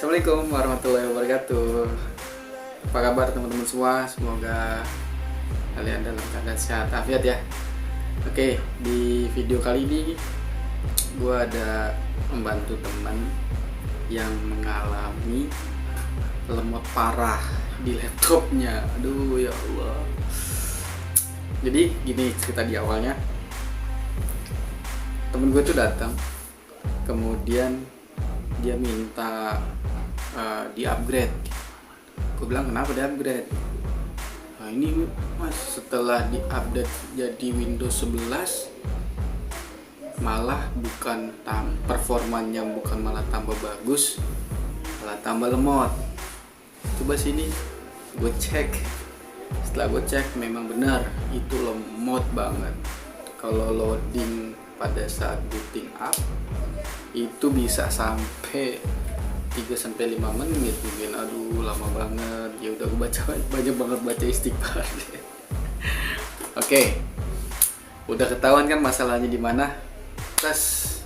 Assalamualaikum warahmatullahi wabarakatuh. Apa kabar teman-teman semua? Semoga kalian dalam keadaan sehat afiat ya. Oke, di video kali ini gue ada membantu teman yang mengalami lemot parah di laptopnya. Aduh ya Allah. Jadi gini cerita di awalnya. Temen gue tuh datang, kemudian dia minta di upgrade. Gue bilang kenapa di upgrade? Nah ini mas, setelah di update jadi Windows 11 malah bukan performanya bukan malah tambah bagus, malah tambah lemot. Coba sini gue cek. Setelah gue cek memang benar itu lemot banget. Kalau loading pada saat booting up itu bisa sampai 3-5 menit mungkin. Aduh lama banget. Ya udah gue banyak banget baca istighfar. Oke. Udah ketahuan kan masalahnya di mana? Terus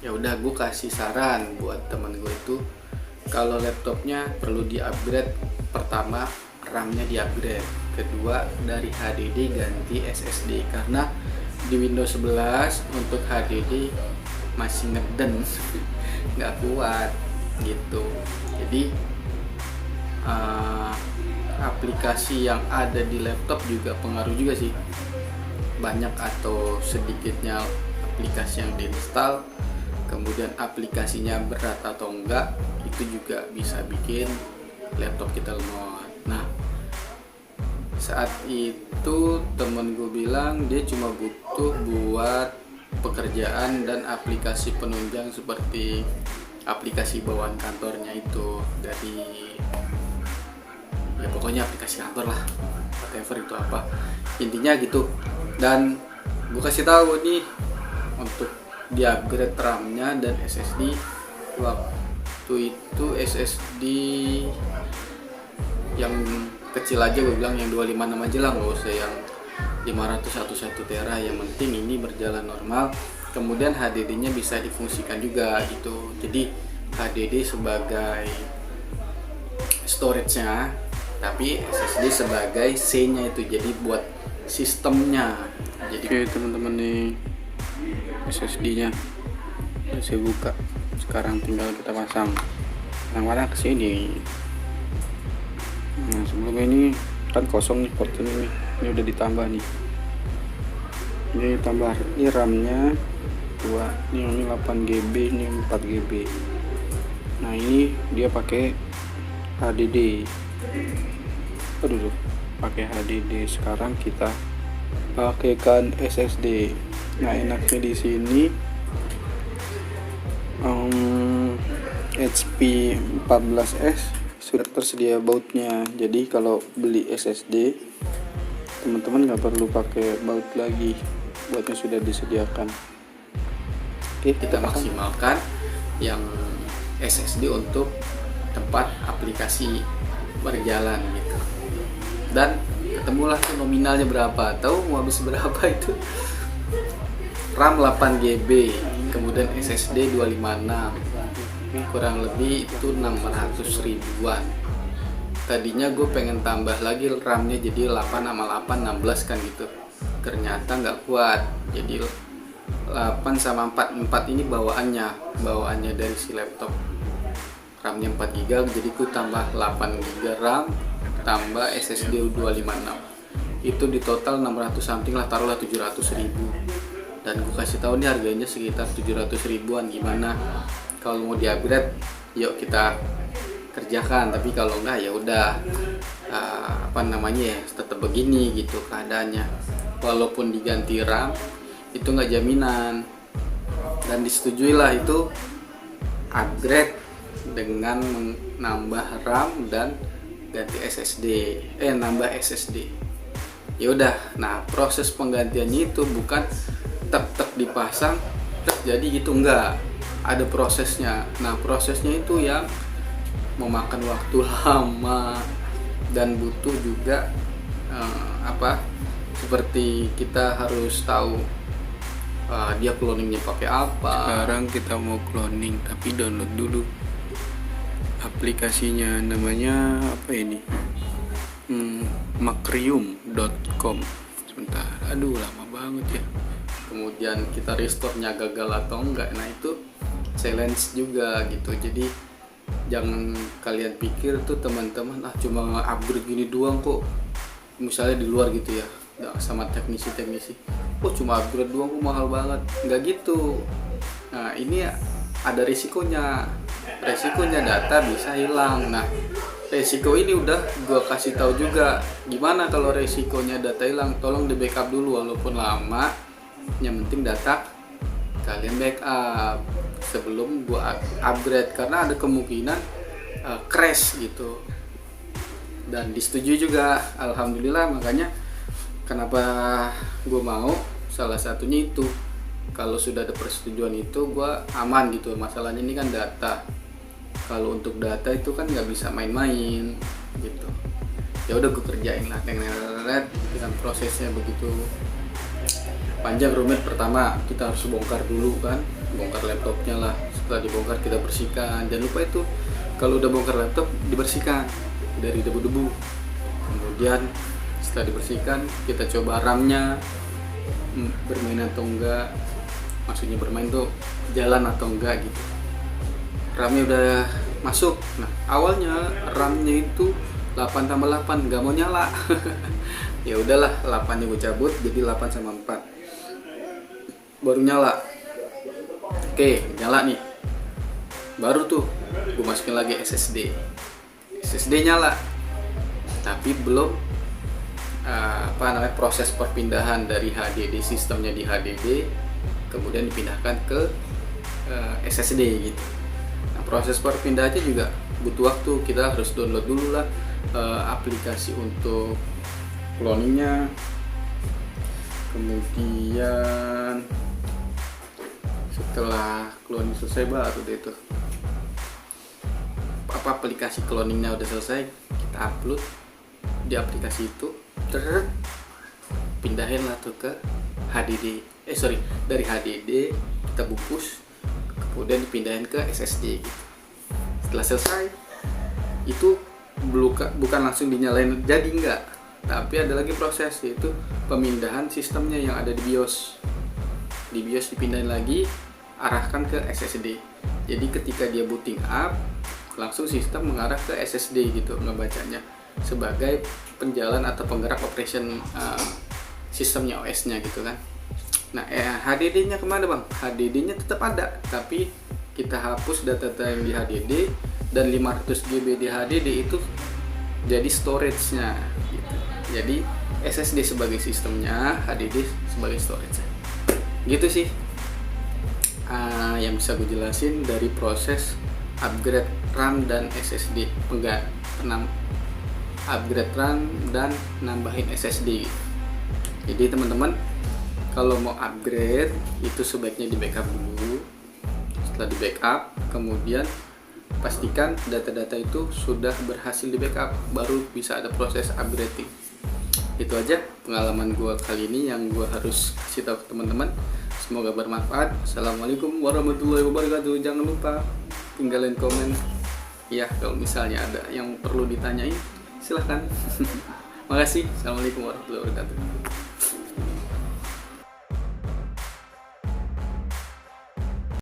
ya udah gue kasih saran buat temen gue itu kalau laptopnya perlu di-upgrade. Pertama, RAM-nya di-upgrade. Kedua, dari HDD ganti SSD karena di Windows 11 untuk HDD masih ngeden, nggak kuat gitu. Jadi aplikasi yang ada di laptop juga pengaruh juga sih. Banyak atau sedikitnya aplikasi yang diinstal, kemudian aplikasinya berat atau enggak, itu juga bisa bikin laptop kita lemot. Nah saat itu temen gue bilang dia cuma butuh buat pekerjaan dan aplikasi penunjang seperti aplikasi bawaan kantornya itu dari ya pokoknya aplikasi kantor lah, whatever itu apa intinya gitu. Dan gue kasih tahu nih untuk di upgrade RAM-nya dan SSD. Waktu itu SSD yang kecil aja gue bilang, yang 256 aja lah, nggak usah yang 500 1 tera, yang penting ini berjalan normal. Kemudian HDD-nya bisa difungsikan juga gitu. Jadi HDD sebagai storage-nya, tapi SSD sebagai C-nya itu, jadi buat sistemnya. Jadi oke teman-teman, nih SSD-nya udah saya buka. Sekarang tinggal kita pasang. Yang ke sini. Nah sebelumnya ini kan kosong nih port ini udah ditambah nih. Ini tambah, ini RAM-nya 2, ini 8 GB, ini 4 GB. Nah ini dia pakai HDD. Aduh, pakai HDD. Sekarang kita pakaikan SSD. Nah enaknya di sini HP 14S sudah tersedia bautnya. Jadi kalau beli SSD teman-teman nggak perlu pakai baut lagi, bautnya sudah disediakan. Oke, kita maksimalkan yang SSD untuk tempat aplikasi berjalan gitu. Dan ketemulah tuh nominalnya berapa. Tahu mau habis berapa itu? RAM 8 GB, kemudian SSD 256, kurang lebih itu 600 ribuan. Tadinya gue pengen tambah lagi RAM-nya jadi 8 sama 8 16 kan gitu. Ternyata nggak kuat. Jadi 8 sama 4 ini bawaannya dari si laptop. RAM-nya 4 GB, jadi gue tambah 8 GB RAM tambah SSD 256. Itu di total 600 something lah, taruhlah 700 ribu. Dan gue kasih tahu nih harganya sekitar 700 ribuan. Gimana kalau mau di-upgrade? Yuk kita kerjakan. Tapi kalau enggak ya udah tetap begini gitu keadaannya. Walaupun diganti RAM itu nggak jaminan. Dan disetujui lah itu upgrade dengan menambah RAM dan ganti SSD, nambah SSD. Ya udah. Nah proses penggantiannya itu bukan tek dipasang jadi gitu, enggak, ada prosesnya. Nah prosesnya itu yang memakan waktu lama dan butuh juga seperti kita harus tahu dia cloningnya pakai apa. Sekarang kita mau cloning tapi download dulu aplikasinya namanya apa ini, macrium.com. Sebentar, aduh lama banget ya. Kemudian kita restore-nya gagal atau enggak, nah itu challenge juga gitu. Jadi jangan kalian pikir tuh teman-teman cuma upgrade gini doang kok, misalnya di luar gitu ya, sama teknisi cuma upgrade doang kok mahal banget, nggak gitu. Nah ini ada risikonya data bisa hilang. Nah resiko ini udah gua kasih tahu juga, gimana kalau resikonya data hilang, tolong di backup dulu walaupun lama, yang penting data kalian backup sebelum gua upgrade, karena ada kemungkinan crash gitu. Dan disetujui juga, alhamdulillah. Makanya kenapa gua mau, salah satunya itu, kalau sudah ada persetujuan itu gua aman gitu. Masalahnya ini kan data, kalau untuk data itu kan nggak bisa main-main gitu. Ya udah gue kerjain lah dengan prosesnya begitu panjang rumit. Pertama kita harus bongkar dulu kan, bongkar laptopnya lah. Setelah dibongkar kita bersihkan, jangan lupa itu kalau udah bongkar laptop dibersihkan dari debu-debu. Kemudian setelah dibersihkan kita coba RAM-nya bermain atau enggak, maksudnya bermain tuh jalan atau enggak gitu. RAM-nya udah masuk. Nah awalnya RAM-nya itu 8 tambah 8 nggak mau nyala. Ya udahlah, 8-nya gue cabut jadi 8 sama 4 baru nyala. Oke nyala nih, baru tuh gue masukin lagi SSD nyala, tapi belum proses perpindahan dari HDD, sistemnya di HDD kemudian dipindahkan ke SSD gitu. Nah proses perpindahannya juga butuh waktu, kita harus download dulu lah aplikasi untuk cloningnya. Kemudian setelah cloning selesai baru deh itu aplikasi cloningnya udah selesai, kita upload di aplikasi itu, pindahin lah tuh ke HDD, dari HDD kita bungkus kemudian dipindahin ke SSD gitu. Setelah selesai itu bukan langsung dinyalain jadi enggak, tapi ada lagi proses, yaitu pemindahan sistemnya yang ada di BIOS. Di BIOS dipindahin lagi, arahkan ke SSD. Jadi ketika dia booting up, langsung sistem mengarah ke SSD gitu, ngebacanya sebagai penjalan atau penggerak operation sistemnya, OS-nya gitu kan. Nah HDD-nya kemana bang? HDD-nya tetap ada, tapi kita hapus data-data yang di HDD, dan 500 GB di HDD itu jadi storage-nya gitu. Jadi SSD sebagai sistemnya, HDD sebagai storage-nya. Gitu sih yang bisa gue jelasin dari proses upgrade RAM dan SSD, upgrade RAM dan nambahin SSD. Jadi teman-teman kalau mau upgrade itu sebaiknya di backup dulu. Setelah di backup, kemudian pastikan data-data itu sudah berhasil di backup, baru bisa ada proses upgrading. Itu aja pengalaman gue kali ini yang gue harus kasih tahu ke teman-teman. Semoga bermanfaat. Assalamualaikum warahmatullahi wabarakatuh. Jangan lupa tinggalin komen ya, kalau misalnya ada yang perlu ditanyain silahkan. Makasih. Assalamualaikum warahmatullahi wabarakatuh.